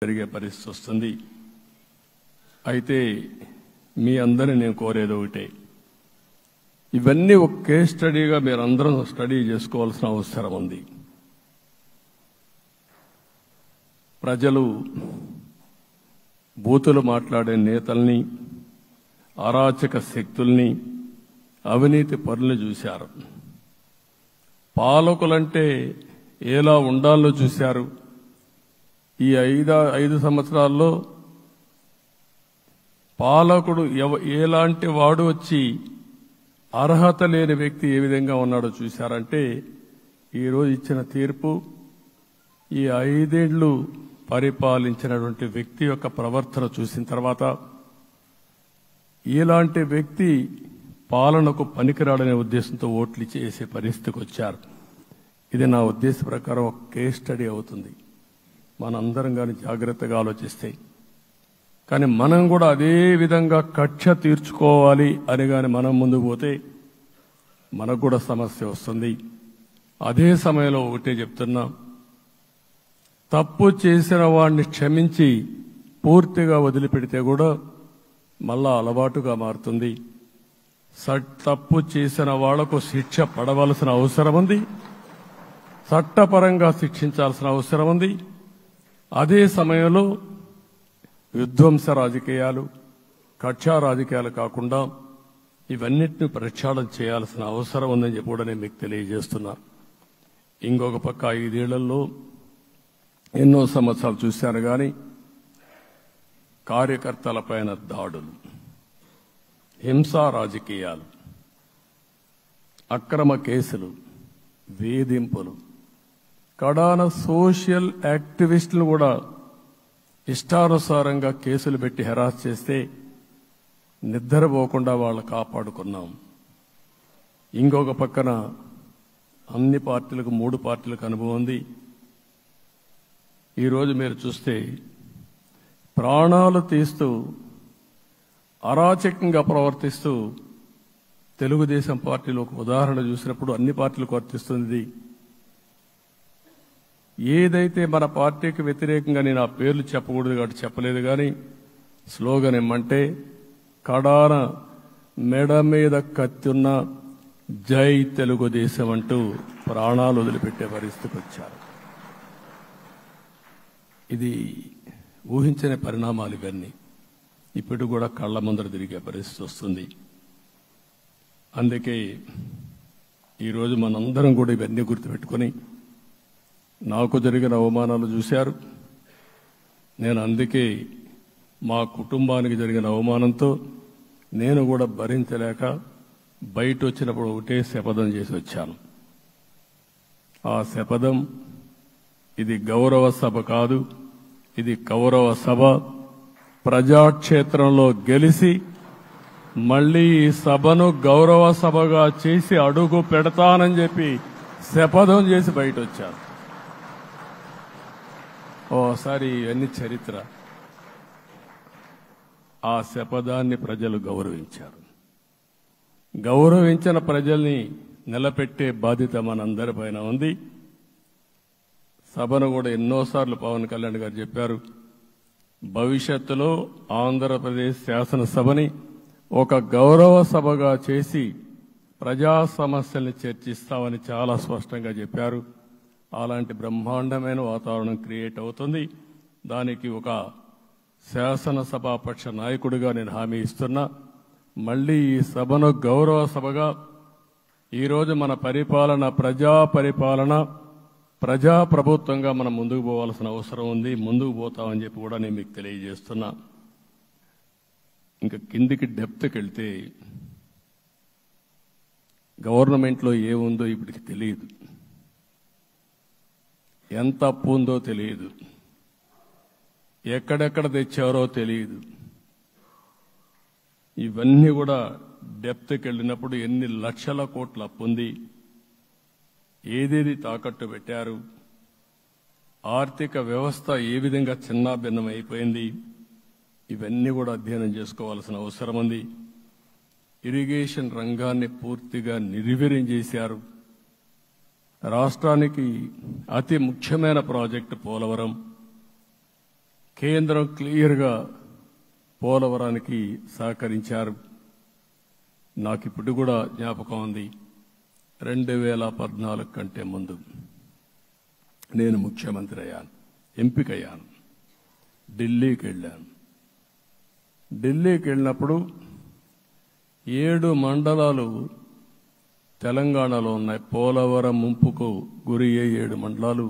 జరిగే పరిస్థితి వస్తుంది. అయితే మీ అందరిని నేను కోరేది ఒకటే, ఇవన్నీ ఒక కేస్ స్టడీగా మీరందరూ స్టడీ చేసుకోవాల్సిన అవసరం ఉంది. ప్రజలు బూతులు మాట్లాడే నేతల్ని, అరాచక శక్తుల్ని, అవినీతి పరుల్ని చూశారు. పాలకులంటే ఎలా ఉండాలో చూశారు. ఈ 5 సంవత్సరాల్లో పాలకుడు ఎలాంటి వాడు వచ్చి అర్హత లేని వ్యక్తి ఏ విధంగా ఉన్నాడో చూశారంటే, ఈరోజు ఇచ్చిన తీర్పు ఈ 5 ఏళ్లు పరిపాలించినటువంటి వ్యక్తి యొక్క ప్రవర్తన చూసిన తర్వాత ఇలాంటి వ్యక్తి పాలనకు పనికిరాడనే ఉద్దేశంతో ఓట్లు చేసే పరిస్థితికి వచ్చారు. ఇది నా ఉద్దేశ ప్రకారం ఒక కేస్ స్టడీ అవుతుంది. మనందరం కానీ జాగ్రత్తగా ఆలోచిస్తే, కానీ మనం కూడా అదే విధంగా కక్ష తీర్చుకోవాలి అని కానీ మనం ముందుకు పోతే మనకు కూడా సమస్య వస్తుంది. అదే సమయంలో ఒకటే చెప్తున్నా, తప్పు చేసిన వాడిని క్షమించి పూర్తిగా వదిలిపెడితే కూడా మళ్ళా అలవాటుగా మారుతుంది. తప్పు చేసిన వాళ్లకు శిక్ష పడవలసిన అవసరం ఉంది, చట్టపరంగా శిక్షించాల్సిన అవసరం ఉంది. అదే సమయంలో విధ్వంస రాజకీయాలు, కక్షా రాజకీయాలు కాకుండా ఇవన్నిటిని ప్రక్షాళన చేయాల్సిన అవసరం ఉందని చెప్పి కూడా నేను మీకు తెలియజేస్తున్నా. ఇంకొక పక్క 5 ఏళ్లలో ఎన్నో సంవత్సరాలు చూశాను, కానీ కార్యకర్తలపైన దాడులు, హింసా రాజకీయాలు, అక్రమ కేసులు, వేధింపులు, కడాన సోషల్ యాక్టివిస్టులు కూడా ఇష్టానుసారంగా కేసులు పెట్టి హెరాస్ చేస్తే నిద్రపోకుండా వాళ్ళు కాపాడుకున్నాం. ఇంకొక పక్కన అన్ని పార్టీలకు 3 పార్టీలకు అనుభవం ఉంది. ఈరోజు మీరు చూస్తే ప్రాణాలు తీస్తూ అరాచకంగా ప్రవర్తిస్తూ తెలుగుదేశం పార్టీలో ఒక ఉదాహరణ చూసినప్పుడు అన్ని పార్టీలకు వర్తిస్తుంది. ఏదైతే మన పార్టీకి వ్యతిరేకంగా నేను ఆ పేర్లు చెప్పకూడదు కాబట్టి చెప్పలేదు, కానీ స్లోగన్ ఏమంటే కడాన మెడ మీద కత్తున్న జై తెలుగుదేశం అంటూ ప్రాణాలు వదిలిపెట్టే పరిస్థితికి వచ్చారు. ఇది ఊహించిన పరిణామాలు. ఇవన్నీ ఇప్పుడు కూడా కళ్ల ముందర తిరిగే పరిస్థితి వస్తుంది. అందుకే ఈరోజు మనందరం కూడా ఇవన్నీ గుర్తుపెట్టుకుని, నాకు జరిగిన అవమానాలు చూశారు. నేను అందుకే మా కుటుంబానికి జరిగిన అవమానంతో నేను కూడా భరించలేక బయట వచ్చినప్పుడు ఒకటే శపథం చేసి వచ్చాను. ఆ శపథం, ఇది గౌరవ సభ కాదు, ఇది కౌరవ సభ. ప్రజాక్షేత్రంలో గెలిచి మళ్లీ ఈ సభను గౌరవ సభగా చేసి అడుగు పెడతానని చెప్పి శపథం చేసి బయట వచ్చాను. ఓసారి ఇవన్నీ చరిత్ర. ఆ శపథాన్ని ప్రజలు గౌరవించారు. గౌరవించిన ప్రజల్ని నిలబెట్టే బాధ్యత మనందరిపైన ఉంది. సభను కూడా ఎన్నోసార్లు పవన్ కళ్యాణ్ గారు చెప్పారు, భవిష్యత్తులో ఆంధ్రప్రదేశ్ శాసనసభని ఒక గౌరవ సభగా చేసి ప్రజా సమస్యల్ని చర్చిస్తామని చాలా స్పష్టంగా చెప్పారు. అలాంటి బ్రహ్మాండమైన వాతావరణం క్రియేట్ అవుతుంది. దానికి ఒక శాసనసభాపక్ష నాయకుడిగా నేను హామీ ఇస్తున్నా. మళ్లీ ఈ సభను గౌరవ సభగా, ఈరోజు మన పరిపాలన ప్రజా పరిపాలన, ప్రజా ప్రభుత్వంగా మనం ముందుకు పోవాల్సిన అవసరం ఉంది. ముందుకు పోతామని చెప్పి కూడా నేను మీకు తెలియజేస్తున్నా. ఇంకా కిందికి డెప్త్కి వెళ్తే గవర్నమెంట్లో ఏముందో ఇప్పటికి తెలియదు, ఎంత అప్పు ఉందో తెలియదు, ఎక్కడెక్కడ తెచ్చారో తెలియదు. ఇవన్నీ కూడా డెప్త్కి వెళ్ళినప్పుడు ఎన్ని లక్షల కోట్ల అప్పు ఉంది, ఏదేది తాకట్టు పెట్టారు, ఆర్థిక వ్యవస్థ ఏ విధంగా చిన్నాభిన్నం అయిపోయింది, ఇవన్నీ కూడా అధ్యయనం చేసుకోవాల్సిన అవసరం ఉంది. ఇరిగేషన్ రంగాన్ని పూర్తిగా నిర్వీర్యం చేశారు. రాష్ట్రానికి అతి ముఖ్యమైన ప్రాజెక్టు పోలవరం. కేంద్రం క్లియర్గా పోలవరానికి సహకరించారు. నాకు ఇప్పుడు కూడా జ్ఞాపకం ఉంది. 2014 కంటే ముందు నేను ముఖ్యమంత్రి అయ్యాను, ఎంపికయ్యాను. ఢిల్లీకి వెళ్ళాను. ఢిల్లీకి వెళ్ళినప్పుడు 7 మండలాలు తెలంగాణలో ఉన్నాయి. పోలవరం ముంపుకు గురి అయ్యే 7 మండలాలు